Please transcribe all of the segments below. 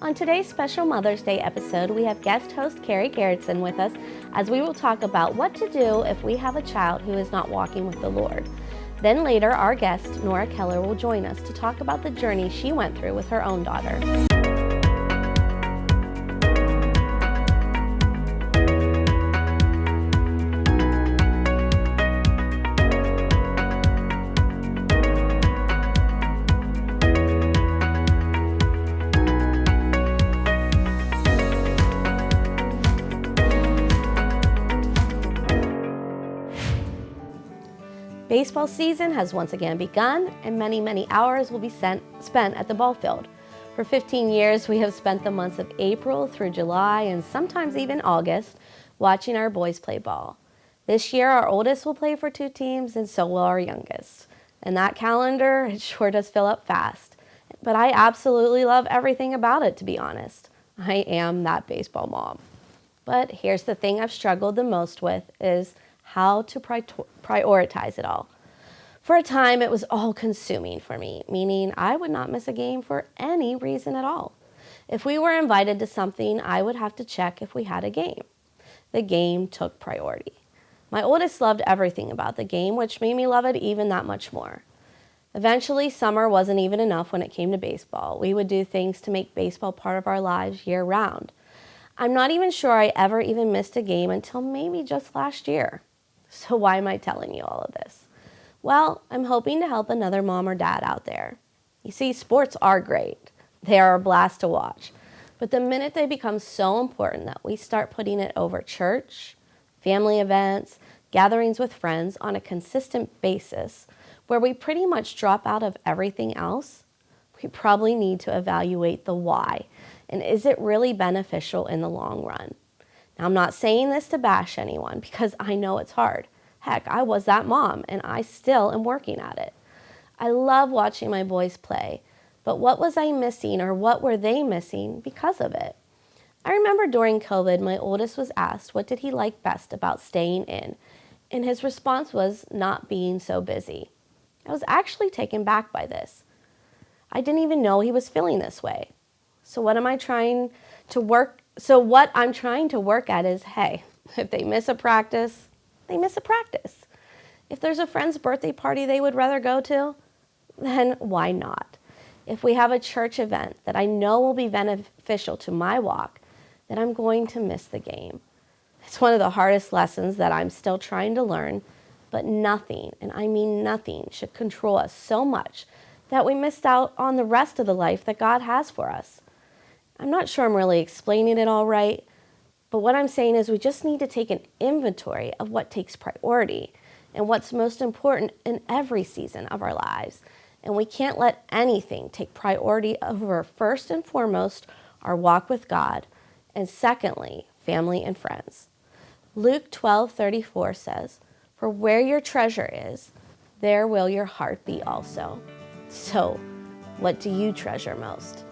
On today's special Mother's Day episode, we have guest host Carrie Gerritsen with us as we will talk about what to do if we have a child who is not walking with the Lord. Then later, our guest, Nora Keller, will join us to talk about the journey she went through with her own daughter. Baseball season has once again begun, and many hours will be spent at the ball field. For 15 years, we have spent the months of April through July and sometimes even August watching our boys play ball. This year, our oldest will play for 2 teams, and so will our youngest. And that calendar, it sure does fill up fast. But I absolutely love everything about it, to be honest. I am that baseball mom. But here's the thing I've struggled the most with is how to prioritize it all. For a time, it was all consuming for me, meaning I would not miss a game for any reason at all. If we were invited to something, I would have to check if we had a game. The game took priority. My oldest loved everything about the game, which made me love it even that much more. Eventually, summer wasn't even enough when it came to baseball. We would do things to make baseball part of our lives year-round. I'm not even sure I ever even missed a game until maybe just last year. So why am I telling you all of this? Well, I'm hoping to help another mom or dad out there. You see, sports are great. They are a blast to watch. But the minute they become so important that we start putting it over church, family events, gatherings with friends on a consistent basis, where we pretty much drop out of everything else, we probably need to evaluate the why. And is it really beneficial in the long run? Now, I'm not saying this to bash anyone because I know it's hard. Heck, I was that mom and I still am working at it. I love watching my boys play, but what was I missing or what were they missing because of it? I remember during COVID, my oldest was asked what did he like best about staying in, and his response was not being so busy. I was actually taken back by this. I didn't even know he was feeling this way. So what I'm trying to work at is, hey, if they miss a practice, they miss a practice. If there's a friend's birthday party they would rather go to, then why not? If we have a church event that I know will be beneficial to my walk, then I'm going to miss the game. It's one of the hardest lessons that I'm still trying to learn, but nothing, and I mean nothing, should control us so much that we missed out on the rest of the life that God has for us. I'm not sure I'm really explaining it all right, but what I'm saying is we just need to take an inventory of what takes priority and what's most important in every season of our lives. And we can't let anything take priority over, first and foremost, our walk with God, and secondly, family and friends. Luke 12:34 says, "For where your treasure is, there will your heart be also." So, what do you treasure most?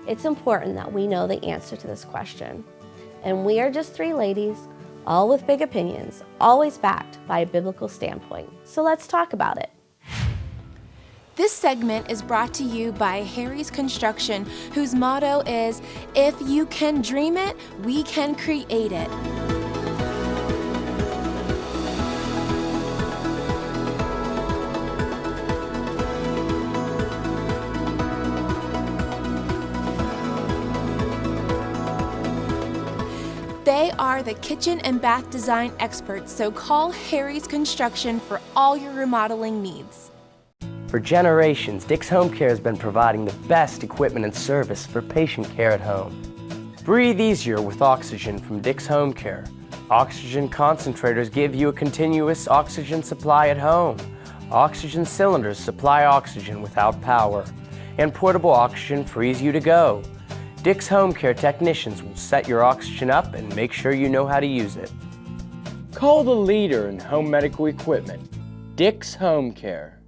It's important that we know the answer to this question. And we are just 3 ladies, all with big opinions, always backed by a biblical standpoint. So let's talk about it. This segment is brought to you by Harry's Construction, whose motto is, "If you can dream it, we can create it." They are the kitchen and bath design experts, so call Harry's Construction for all your remodeling needs. For generations, Dick's Home Care has been providing the best equipment and service for patient care at home. Breathe easier with oxygen from Dick's Home Care. Oxygen concentrators give you a continuous oxygen supply at home. Oxygen cylinders supply oxygen without power. And portable oxygen frees you to go. Dick's Home Care technicians will set your oxygen up and make sure you know how to use it. Call the leader in home medical equipment, Dick's Home Care.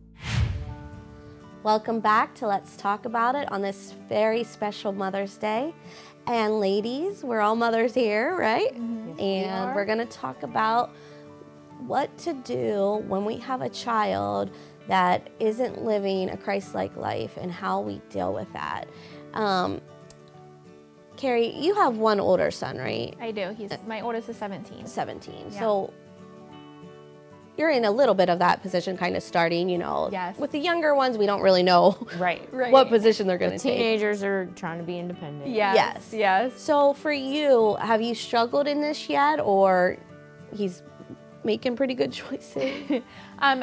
Welcome back to Let's Talk About It on this very special Mother's Day. And ladies, we're all mothers here, right? Mm-hmm. And we're gonna talk about what to do when we have a child that isn't living a Christ-like life and how we deal with that. Carrie, you have one older son, right? I do. My oldest is 17. 17. Yeah. So you're in a little bit of that position, kind of starting, Yes. With the younger ones, we don't really know Right. what position they're going to take. Teenagers are trying to be independent. Yes. So for you, have you struggled in this yet, or he's making pretty good choices?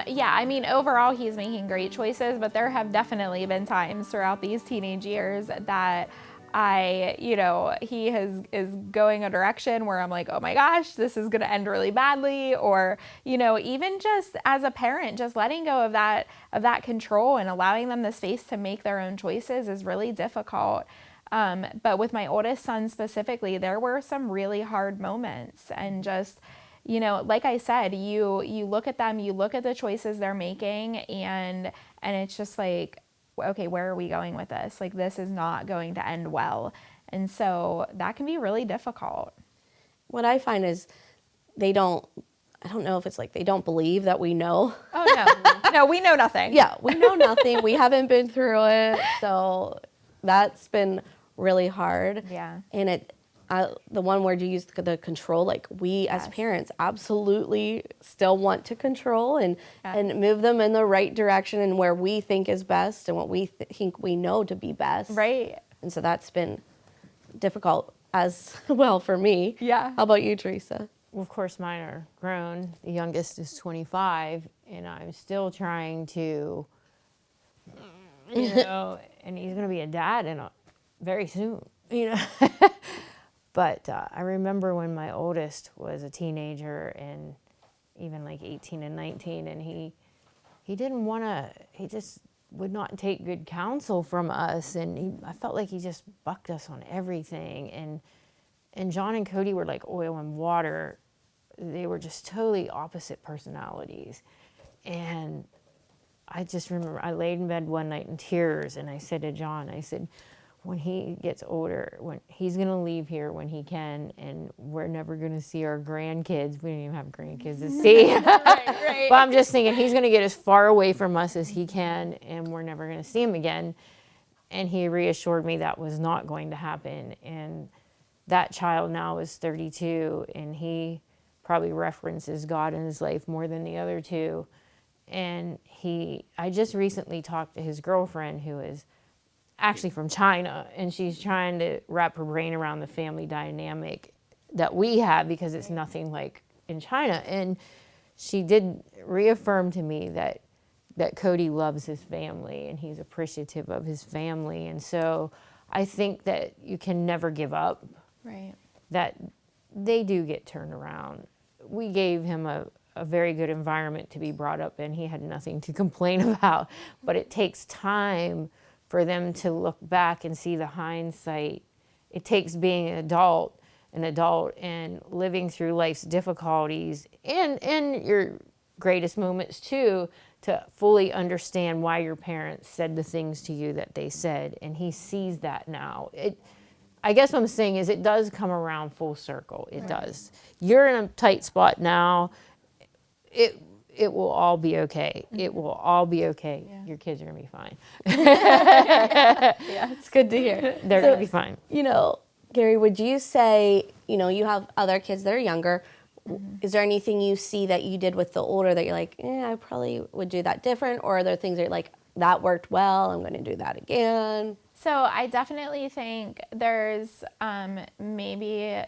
Yeah, I mean, overall, he's making great choices, but there have definitely been times throughout these teenage years that he is going a direction where I'm like, oh my gosh, this is going to end really badly. Or, even just as a parent, just letting go of that control and allowing them the space to make their own choices is really difficult. But with my oldest son specifically, there were some really hard moments, and just, like I said, you look at them, you look at the choices they're making, and it's just like, okay, where are we going with this? Like, this is not going to end well. And so that can be really difficult. What I find is I don't know if it's like they don't believe that we know. Oh, no. No, we know nothing. Yeah, we know nothing. We haven't been through it. So that's been really hard. Yeah. And the one word you used, the control, like we as parents absolutely still want to control and move them in the right direction and where we think is best and what we think we know to be best. Right. And so that's been difficult as well for me. Yeah. How about you, Teresa? Well, of course, mine are grown. The youngest is 25, and I'm still trying to, and he's going to be a dad very soon, But I remember when my oldest was a teenager and even like 18 and 19, and he just would not take good counsel from us. And I felt like he just bucked us on everything. And John and Cody were like oil and water. They were just totally opposite personalities. And I just remember I laid in bed one night in tears, and I said to John, I said, when he gets older, when he's going to leave here when he can, and we're never going to see our grandkids. We don't even have grandkids to see. Right. But I'm just thinking he's going to get as far away from us as he can, and we're never going to see him again. And he reassured me that was not going to happen. And that child now is 32, and he probably references God in his life more than the other two. And I just recently talked to his girlfriend, who is actually from China, and she's trying to wrap her brain around the family dynamic that we have, because it's nothing like in China. And she did reaffirm to me that Cody loves his family and he's appreciative of his family. And so I think that you can never give up. Right. That they do get turned around. We gave him a very good environment to be brought up in. He had nothing to complain about, but it takes time for them to look back and see the hindsight. It takes being an adult and living through life's difficulties and your greatest moments too, to fully understand why your parents said the things to you that they said. And he sees that now. I guess what I'm saying is it does come around full circle. It does. You're in a tight spot now. It will all be okay. It will all be okay. Yeah. Your kids are going to be fine. Yeah, it's good to hear. They're going to be fine. Gary, would you say, you have other kids that are younger. Mm-hmm. Is there anything you see that you did with the older that you're like, I probably would do that different? Or are there things that you're like, that worked well, I'm going to do that again? So I definitely think there's maybe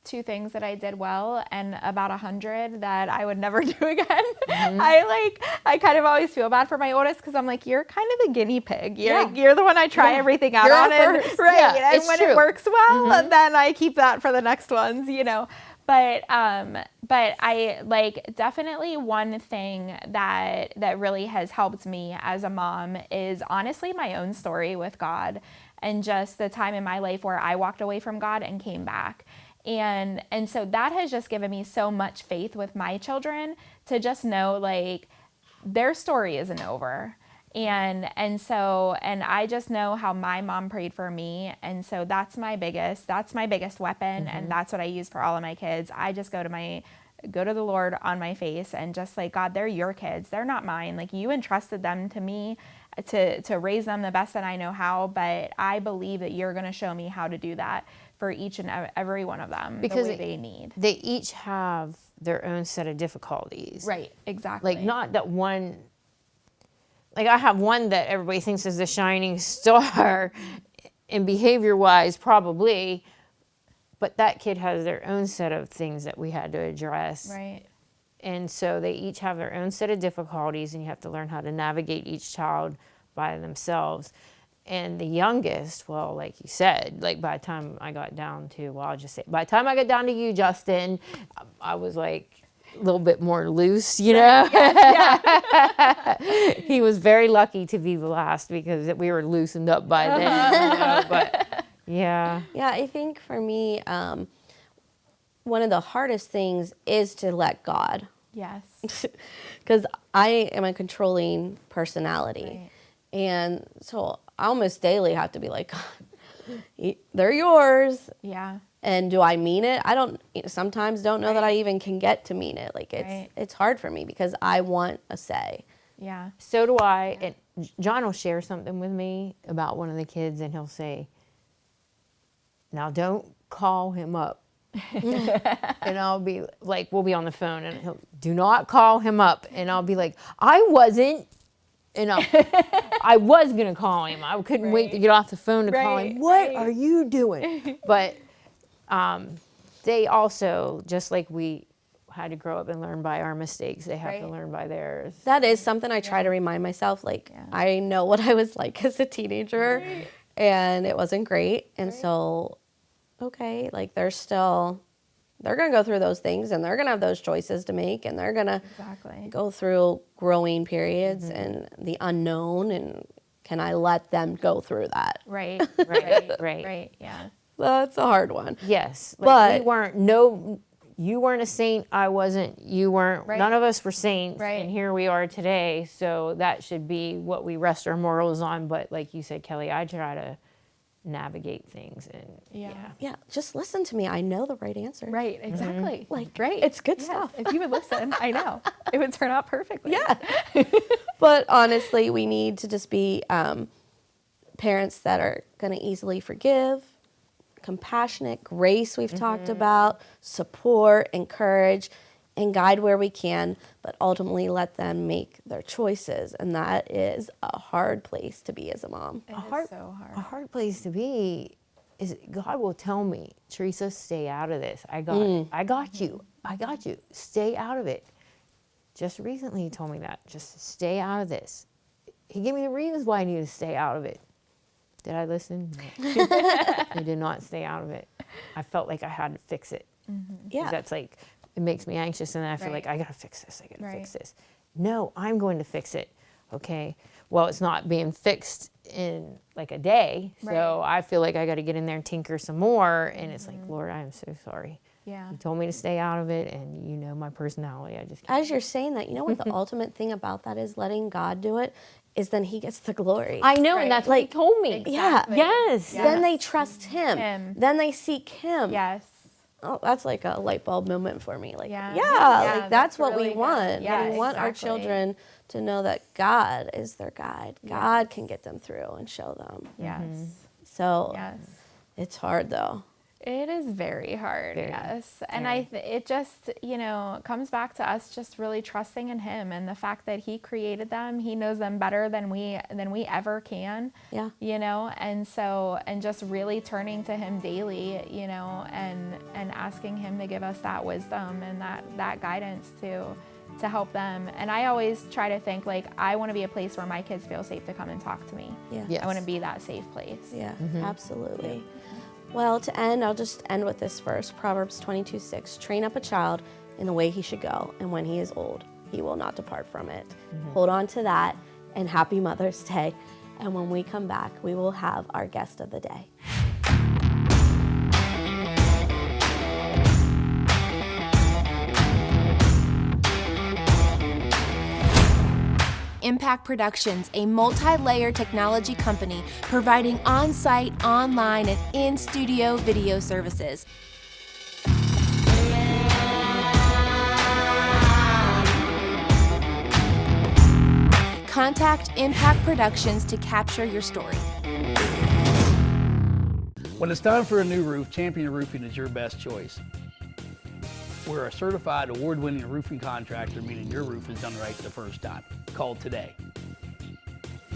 2 things that I did well and about 100 that I would never do again. Mm-hmm. I kind of always feel bad for my oldest because I'm like, you're kind of the guinea pig. You're the one I try everything out on. And, right. Yeah, and when true. It works well, then I keep that for the next ones, But I definitely one thing that really has helped me as a mom is honestly my own story with God, and just the time in my life where I walked away from God and came back. And so that has just given me so much faith with my children to just know their story isn't over. And I just know how my mom prayed for me. And so that's my biggest weapon. Mm-hmm. And that's what I use for all of my kids. I just go to the Lord on my face and just God, they're your kids. They're not mine. You entrusted them to me to raise them the best that I know how, but I believe that you're going to show me how to do that for each and every one of them Because the way they need. They each have their own set of difficulties. Right, exactly. Like, not that one, like I have one that everybody thinks is the shining star in behavior-wise, probably, but that kid has their own set of things that we had to address. Right. And so they each have their own set of difficulties, and you have to learn how to navigate each child by themselves. And the youngest, well, like you said, like by the time I got down to, well, I'll just say, by the time I got down to you, Justin, I was like a little bit more loose, you know? Yes, He was very lucky to be the last because we were loosened up by then, you know? But yeah. Yeah, I think for me, one of the hardest things is to let God. Yes. Because I am a controlling personality. Right. And so I almost daily have to be like, they're yours. Yeah. And do I mean it? I don't, sometimes don't know that I even can get to mean it. Like it's hard for me because I want a say. Yeah. So do I. And John will share something with me about one of the kids, and he'll say, now don't call him up. And I'll be like, we'll be on the phone, and he'll, do not call him up. And I'll be like, I wasn't. And I was going to call him. I couldn't wait to get off the phone to call him. What are you doing? But they also, just like we had to grow up and learn by our mistakes, they have to learn by theirs. That is something I try to remind myself. Like, I know what I was like as a teenager, and it wasn't great. And so, okay, like they're going to go through those things, and they're going to have those choices to make, and they're going to go through growing periods and the unknown, and can I let them go through that? Right. Right. Yeah. That's a hard one. Yes. But you weren't a saint, I wasn't, you weren't, none of us were saints, and here we are today, so that should be what we rest our morals on. But like you said, Kelly, I try to navigate things, and Yeah, just listen to me. I know the right answer. Right, exactly. Like, right. it's good stuff. If you would listen, I know. It would turn out perfectly. Yeah. But honestly, we need to just be parents that are going to easily forgive, compassionate, grace we've talked about, support, encourage, and guide where we can, but ultimately let them make their choices. And that is a hard place to be as a mom. It is so hard. a hard place to be is God will tell me, Teresa, stay out of this. I got you. Stay out of it. Just recently he told me that. Just stay out of this. He gave me the reasons why I needed to stay out of it. Did I listen? No. I did not stay out of it. I felt like I had to fix it. Yeah. That's like, it makes me anxious, and then I feel like I gotta fix this. Fix this. No, I'm going to fix it. Okay. Well, it's not being fixed in like a day, so I feel like I got to get in there and tinker some more. And it's like, Lord, I am so sorry. Yeah. You told me to stay out of it, and you know my personality. I just As you're saying that, you know what the ultimate thing about that is, letting God do it, is then he gets the glory. I know, and that's what he told me. Yeah. Yes. Then they trust him. Then they seek him. Yes. Oh, that's like a light bulb moment for me. Like, Yeah. like that's what really we want. good. Yeah, We want our exactly. children to know that God is their guide. God can get them through and show them. Yes. So Yes. it's hard though. It is very hard, yes. And it just, comes back to us just really trusting in him, and the fact that he created them. He knows them better than we ever can. Yeah. And just really turning to him daily, and asking him to give us that wisdom and that guidance to help them. And I always try to think, like, I want to be a place where my kids feel safe to come and talk to me. Yeah. Yes. I want to be that safe place. Yeah, absolutely. Well, to end, I'll just end with this verse, Proverbs 22:6. Train up a child in the way he should go, and when he is old, he will not depart from it. Hold on to that, and happy Mother's Day. And when we come back, we will have our guest of the day. Impact Productions, a multi-layer technology company providing on-site, online, and in-studio video services. Contact Impact Productions to capture your story. When it's time for a new roof, Champion Roofing is your best choice. We're a certified award-winning roofing contractor, meaning your roof is done right the first time. Call today.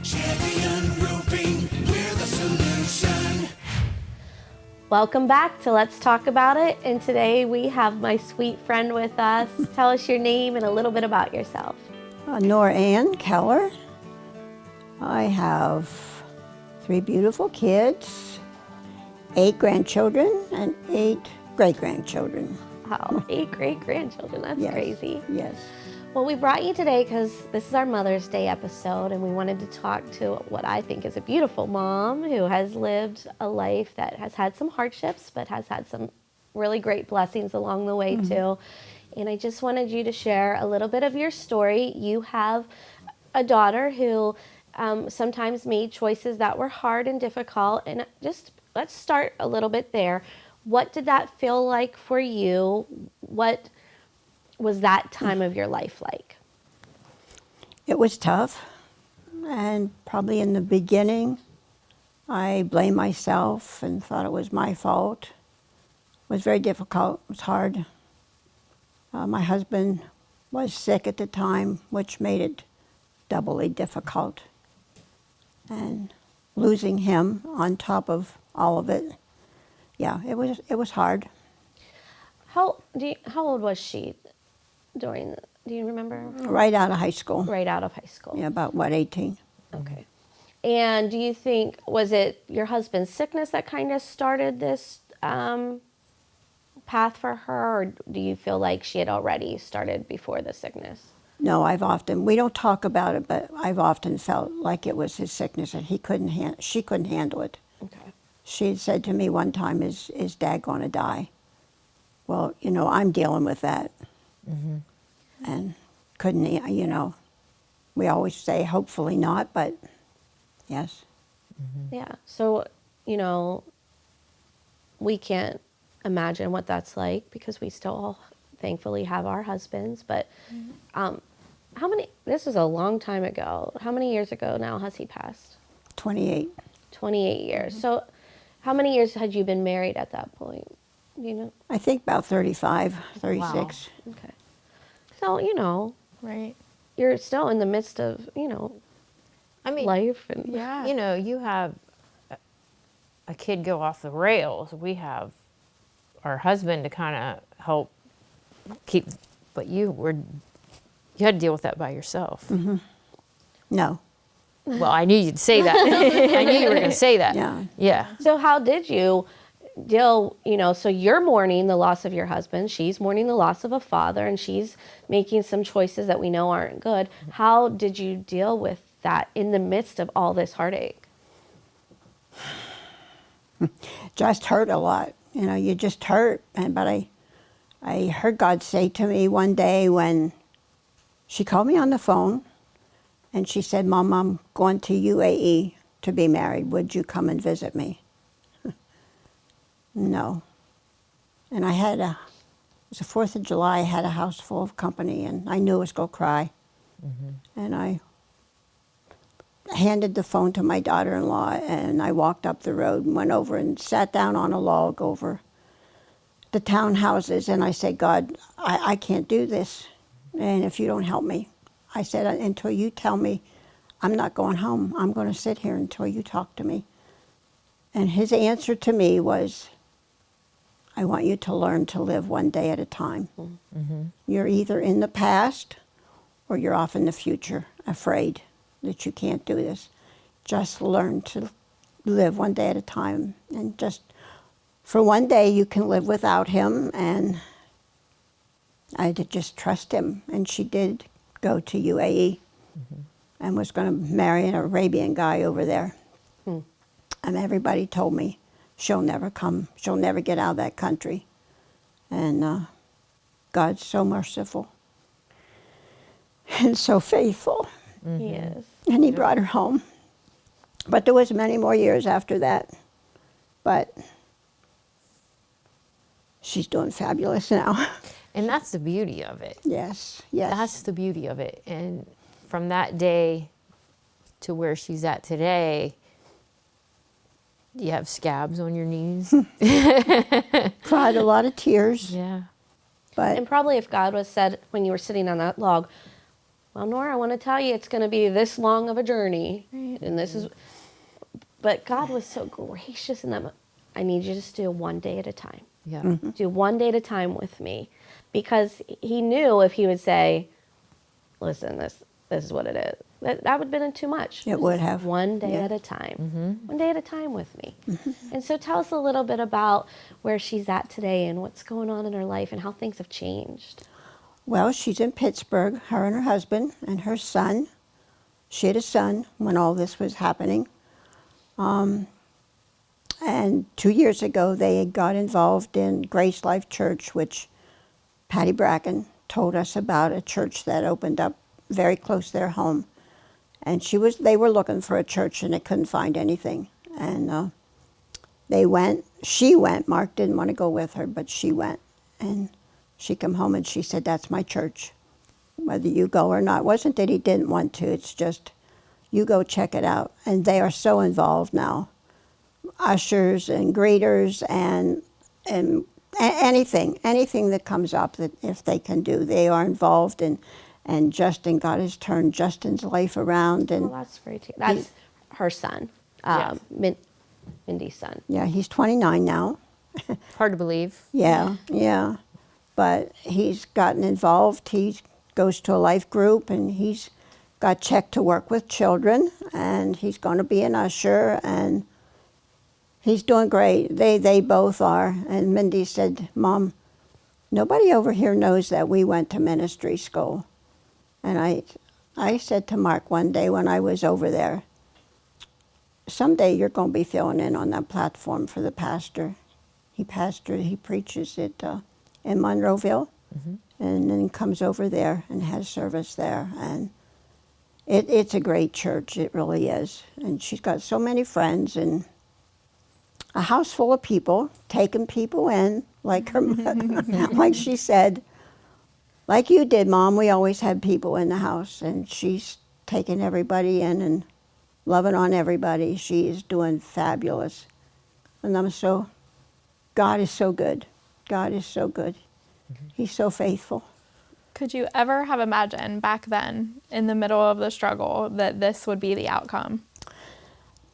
Champion Roofing, we're the solution. Welcome back to Let's Talk About It. And today we have my sweet friend with us. Tell us your name and a little bit about yourself. Nora Keller. I have 3 beautiful kids, 8 grandchildren, and 8 great-grandchildren. Wow, 8 great-grandchildren. That's Yes, crazy. Yes. Well, we brought you today because this is our Mother's Day episode, and we wanted to talk to what I think is a beautiful mom who has lived a life that has had some hardships, but has had some really great blessings along the way, too. And I just wanted you to share a little bit of your story. You have a daughter who sometimes made choices that were hard and difficult, and just let's start a little bit there. What did that feel like for you? What was that time of your life like? It was tough, and probably in the beginning, I blamed myself and thought it was my fault. It was very difficult. It was hard. My husband was sick at the time, which made it doubly difficult. And losing him on top of all of it, yeah, it was hard. How old was she do you remember? Right out of high school. Right out of high school. Yeah, about 18. Okay. And do you think, was it your husband's sickness that kind of started this path for her, or do you feel like she had already started before the sickness? No, we don't talk about it, but I've often felt like it was his sickness and she couldn't handle it. Okay. She had said to me one time, is Dad going to die? Well, I'm dealing with that. And couldn't, we always say hopefully not, but yes. Yeah. So, we can't imagine what that's like because we still thankfully have our husbands, but this is a long time ago. How many years ago now has he passed? 28. 28 years. So how many years had you been married at that point? Do you know? I think about 35, 36. Wow. Okay. So, Right. you're still in the midst of, I mean, life. And Yeah. you have a kid go off the rails. We have our husband to kind of help keep, but you had to deal with that by yourself. No. Well, I knew you'd say that. I knew you were going to say that. Yeah. Yeah. So how did you deal, so you're mourning the loss of your husband, she's mourning the loss of a father, and she's making some choices that we know aren't good. How did you deal with that in the midst of all this heartache? Just hurt a lot. You just hurt. But I heard God say to me one day when she called me on the phone and she said, Mom, I'm going to UAE to be married. Would you come and visit me? No. And it was the 4th of July, I had a house full of company and I knew I was going to cry. And I handed the phone to my daughter-in-law and I walked up the road and went over and sat down on a log over the townhouses and I said, God, I can't do this. And if you don't help me, I said, until you tell me I'm not going home, I'm going to sit here until you talk to me. And his answer to me was, I want you to learn to live one day at a time. You're either in the past or you're off in the future, afraid that you can't do this. Just learn to live one day at a time. And just for one day you can live without him, and I had to just trust him. And she did go to UAE and was going to marry an Arabian guy over there. And everybody told me, she'll never get out of that country. And God's so merciful and so faithful. Yes. And he brought her home. But there was many more years after that. But she's doing fabulous now. And that's the beauty of it. Yes, yes. That's the beauty of it. And from that day to where she's at today, you have scabs on your knees. Cried a lot of tears, Yeah. but And probably if God was said when you were sitting on that log, well, Nora, I want to tell you it's going to be this long of a journey. And this is, but God was so gracious in that. I need you to just do one day at a time. Yeah. Do one day at a time with me. Because he knew if he would say, listen, this is what it is, that would have been too much. It would have. One day Yeah. at a time. One day at a time with me. And so tell us a little bit about where she's at today and what's going on in her life and how things have changed. well, she's in Pittsburgh, her and her husband and her son. She had a son when all this was happening. And 2 years ago, they got involved in Grace Life Church, which Patty Bracken told us about, a church that opened up very close to their home. And they were looking for a church and they couldn't find anything. And she went, Mark didn't want to go with her, but she went. And she came home and she said, that's my church, whether you go or not. It wasn't that he didn't want to, it's just, you go check it out. And they are so involved now. Ushers and greeters and anything that comes up that if they can do, they are involved in. And Justin, God has turned Justin's life around. And Well, that's great. That's her son, Yes. Mindy's son. yeah, he's 29 now. Hard to believe. Yeah. But he's gotten involved. He goes to a life group and he's got checked to work with children and he's going to be an usher and he's doing great. They both are. And Mindy said, Mom, nobody over here knows that we went to ministry school. And I said to Mark one day when I was over there, someday you're going to be filling in on that platform for the pastor. He preaches it in Monroeville, and then comes over there and has service there. And it's a great church, it really is. And she's got so many friends and a house full of people, taking people in, like her, like she said, like you did, Mom. We always had people in the house, and she's taking everybody in and loving on everybody. She is doing fabulous, and God is so good. God is so good. He's so faithful. Could you ever have imagined back then, in the middle of the struggle, that this would be the outcome?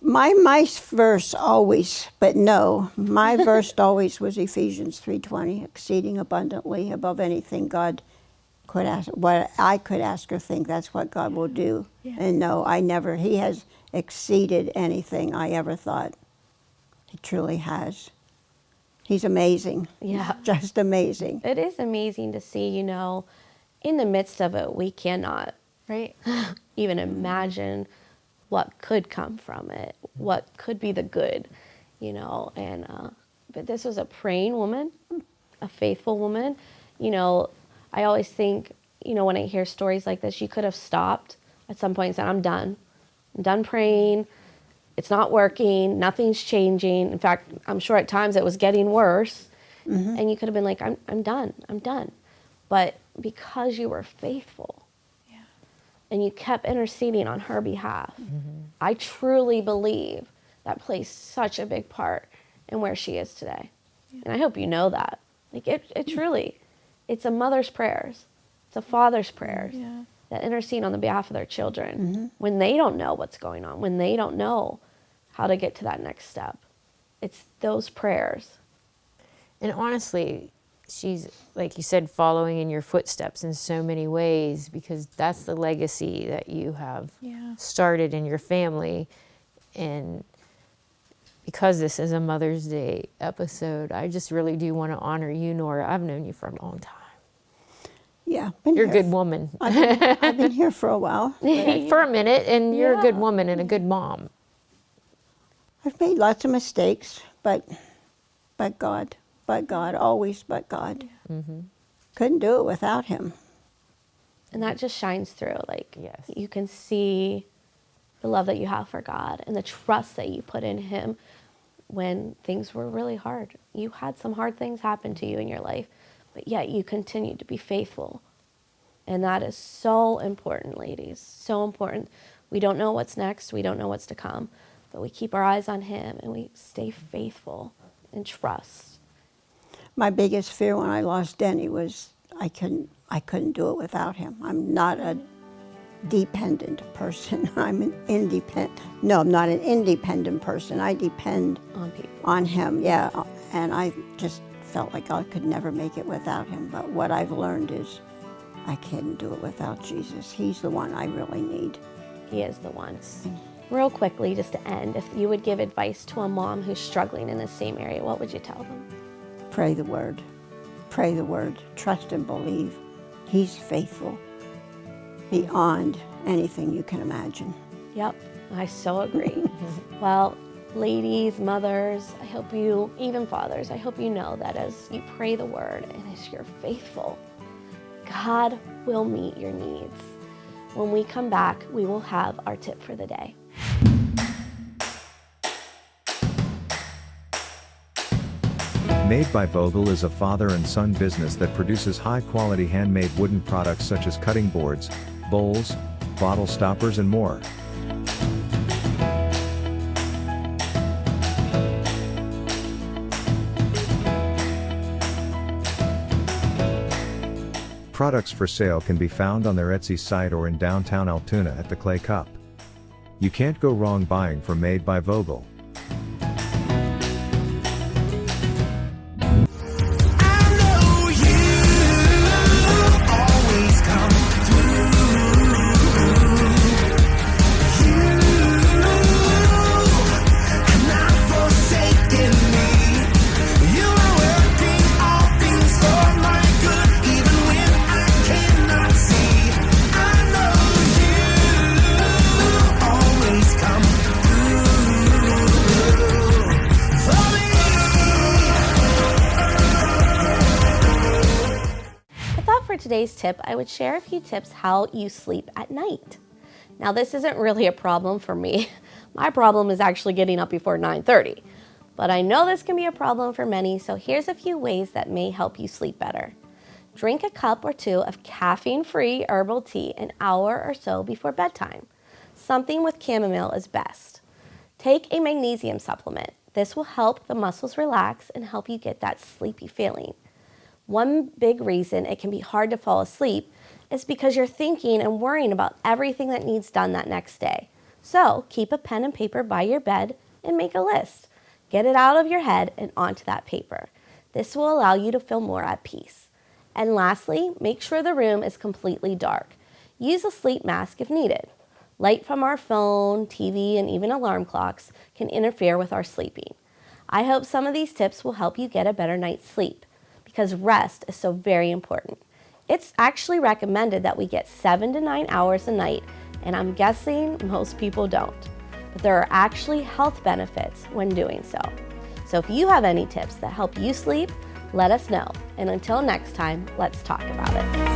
My verse always, but no, my verse always was Ephesians 3:20, exceeding abundantly above anything God could ask, what I could ask or think. That's what God will do. Yeah. And no, He has exceeded anything I ever thought. He truly has. He's amazing. Yeah. He's just amazing. It is amazing to see, in the midst of it, we cannot Right. even imagine what could come from it, what could be the good, and but this was a praying woman, a faithful woman. I always think, when I hear stories like this, she could have stopped at some point and said, I'm done praying, it's not working, nothing's changing. In fact, I'm sure at times it was getting worse, and you could have been like, I'm done. But because you were faithful, and you kept interceding on her behalf, I truly believe that plays such a big part in where she is today. And I hope you know that. Like it truly, it's a mother's prayers, it's a father's prayers that intercede on the behalf of their children when they don't know what's going on, when they don't know how to get to that next step. It's those prayers. And honestly, she's, like you said, following in your footsteps in so many ways, because that's the legacy that you have started in your family. And because this is a Mother's Day episode, I just really do want to honor you, Nora. I've known you for a long time. Yeah. You're a good woman. I've been here for a while. For a minute, and you're a good woman and a good mom. I've made lots of mistakes, but God. But God, always but God. Couldn't do it without Him. And that just shines through. Like, Yes. you can see the love that you have for God and the trust that you put in Him when things were really hard. You had some hard things happen to you in your life, but yet you continued to be faithful. And that is so important, ladies. So important. We don't know what's next. We don't know what's to come. But we keep our eyes on him and we stay faithful and trust. My biggest fear when I lost Denny was I couldn't do it without him. I'm not a dependent person. I'm an independent. No, I'm not an independent person. I depend On people. on him, yeah. And I just felt like I could never make it without him. But what I've learned is I can't do it without Jesus. He's the one I really need. He is the one. Real quickly, just to end, if you would give advice to a mom who's struggling in the same area, what would you tell them? Pray the word. Pray the word. Trust and believe. He's faithful beyond anything you can imagine. Yep, I so agree. Well, ladies, mothers, I hope you, even fathers, I hope you know that as you pray the word and as you're faithful, God will meet your needs. When we come back, we will have our tip for the day. Made by Vogel is a father and son business that produces high-quality handmade wooden products such as cutting boards, bowls, bottle stoppers, and more. Products for sale can be found on their Etsy site or in downtown Altoona at the Clay Cup. You can't go wrong buying from Made by Vogel. For today's tip, I would share a few tips how you sleep at night. Now, this isn't really a problem for me. My problem is actually getting up before 9:30. But I know this can be a problem for many, so here's a few ways that may help you sleep better. Drink a cup or two of caffeine-free herbal tea an hour or so before bedtime. Something with chamomile is best. Take a magnesium supplement. This will help the muscles relax and help you get that sleepy feeling. One big reason it can be hard to fall asleep is because you're thinking and worrying about everything that needs done that next day. So keep a pen and paper by your bed and make a list. Get it out of your head and onto that paper. This will allow you to feel more at peace. And lastly, make sure the room is completely dark. Use a sleep mask if needed. Light from our phone, TV, and even alarm clocks can interfere with our sleeping. I hope some of these tips will help you get a better night's sleep, because rest is so very important. It's actually recommended that we get 7 to 9 hours a night, and I'm guessing most people don't. But there are actually health benefits when doing so. So if you have any tips that help you sleep, let us know. And until next time, let's talk about it.